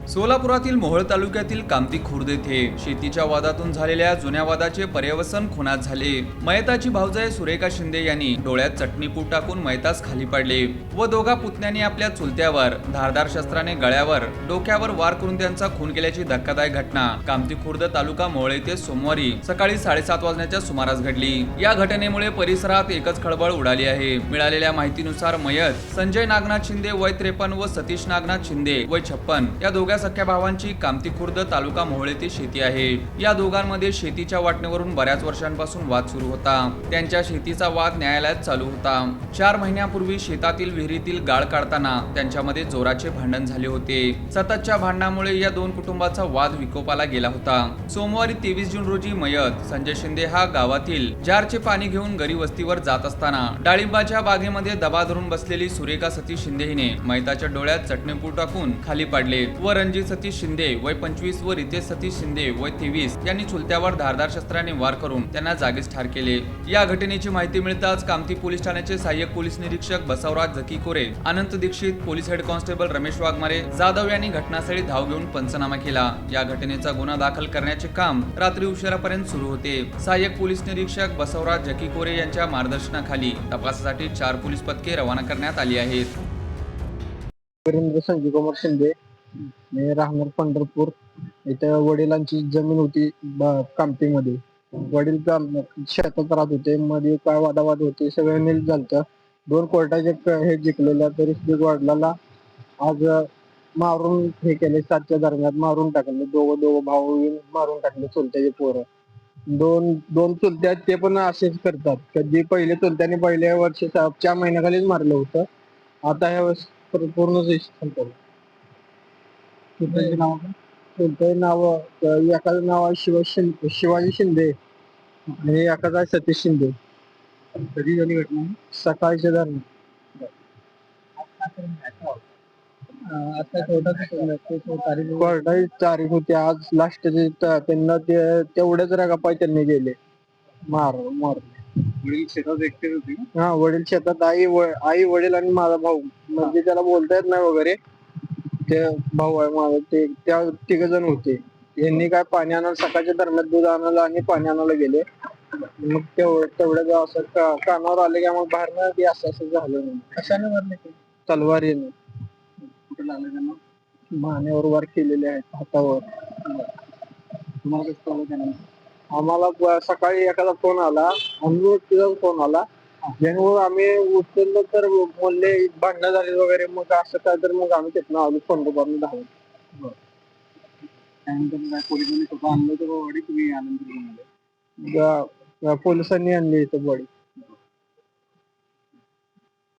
सोलापुरातील मोहोळ तालुक्यातील कामती खुर्द येथे शेतीच्या वादातून झालेल्या जुन्या वादाचे पर्यवसन खुनात झाले। मयताची भावजाई सुरेखा शिंदे यांनी डोळ्यात चटणीपूड टाकून मयतास खाली पाडले व दोघा पुतण्यांनी आपल्या चुलत्यावर धारदार शस्त्राने गळ्यावर डोक्यावर वार करून त्यांचा खून केल्याची धक्कादायक घटना कामती खुर्द तालुका मोहोळ येथे सोमवारी सकाळी 7:30 वाजण्याच्या सुमारास घडली। या घटनेमुळे परिसरात एकच खळबळ उडाली आहे। मिळालेल्या माहितीनुसार मयत संजय नागनाथ शिंदे वय 53 व सतीश नागनाथ शिंदे वय 56 या दोघा सख्या भावांची कामती खुर्द तालुका मोहोळ येथे शेती आहे। या दोघांमध्ये शेतीच्या वाटणीवरून बऱ्याच वर्षांपासून वाद सुरू होता। त्यांच्या शेतीचा वाद न्यायालयात चालू होता। 4 महिन्यापूर्वी शेतातील विहिरीतील गाळ काढताना त्यांच्यामध्ये जोराचे भांडण झाले होते। सततच्या भांडणामुळे या दोन कुटुंबाचा वाद विकोपाला गेला होता। सोमवारी 23 जून रोजी मयत संजय शिंदे हा गावातील जारचे पाणी घेऊन गरी वस्तीवर जात असताना डाळिंबाच्या बागेमध्ये दबा धरून बसलेली सुरेखा सतीश शिंदे हिने मयताच्या डोळ्यात चटणीपूड टाकून खाली पाडले व रणजित सतीश शिंदे वय 25 व रितेश सतीश शिंदे वय 23 यांनी चुलत्यावर धारदार शस्त्राने वार करून त्यांना जागीच ठार केले। या घटनेची माहिती मिळताच कामती पोलीस ठाण्याचे सहाय्यक पोलीस निरीक्षक Basavaraj Jakikore, Anant Dixit, police head constable Ramesh Waghmare Jadhav यांनी घटनास्थळी धाव घेऊन पंचनामा केला। या घटनेचा गुन्हा दाखल करण्याचे काम रात्री उशिरापर्यंत सुरू होते। सहाय्यक पोलीस निरीक्षक बसवराज जकीकोरे यांच्या मार्गदर्शनाखाली तपासासाठी 4 पोलीस पथके रवाना करण्यात आली आहेत। संजय कुमार शिंदे, मी राहणार पंढरपूर। इथे वडिलांची जमीन होती कामतीमध्ये। वडील शेतात राहत होते, मध्ये काय वादावाद होते, सगळे नील झालतं। 2 कोर्टाचे हे जिंकलेल्या तरी वडिलाला आज मारून हे केले, 7च्या दरम्यान मारून टाकले। दोघं भाऊ मारून टाकले, चुलत्याचे पोरं। दोन चुलत्या ते पण असेच करतात। कधी पहिले चुलत्याने पहिल्या वर्षी 4 महिन्याखालीच मारलं होतं, आता ह्या वेळेस पूर्ण नाव एकाचं नाव आहे शिवाजी शिंदे आणि एकाचं आहे सतीश शिंदे। कधी झाली घटना? सकाळच्या दरम्यान। कोर्टाची तारीख होती आज लास्टची, त्यांना तेवढ्याच रगापाय त्यांनी गेले मारले। वडील शेतात एकटे होते? हा, वडील शेतात, आई वडील आणि माझा भाऊ, म्हणजे त्याला बोलता येत नाही वगैरे, ते भाऊ आहे माझा, ते त्या 3 जण होते। यांनी काय पाणी आणायला सकाळच्या दरम्यान दूध आणायला आणि पाणी आणायला गेले। मग तेवढ्या असं कानावर आले की मग बाहेर ते असं झालं। कशाने मारले ते? तलवारीने। कुठे लागले त्यांना? मानेवर वार केलेले आहेत, हातावर। तुम्हाला कसं कळलं त्यानंतर? आम्हाला सकाळी एखादा फोन आला, तिचा फोन आला, ज्यामुळे आम्ही उचललं तर बोलले भांडणं झाली वगैरे। मग असं काय तर मग आम्ही तिथनं आलो पंढरपूरला धावून। त्यानंतर पोलिसांनी स्वतः आणलं तर बॉडी, तुम्ही आनंद पोलिसांनी आणली इथं बॉडी।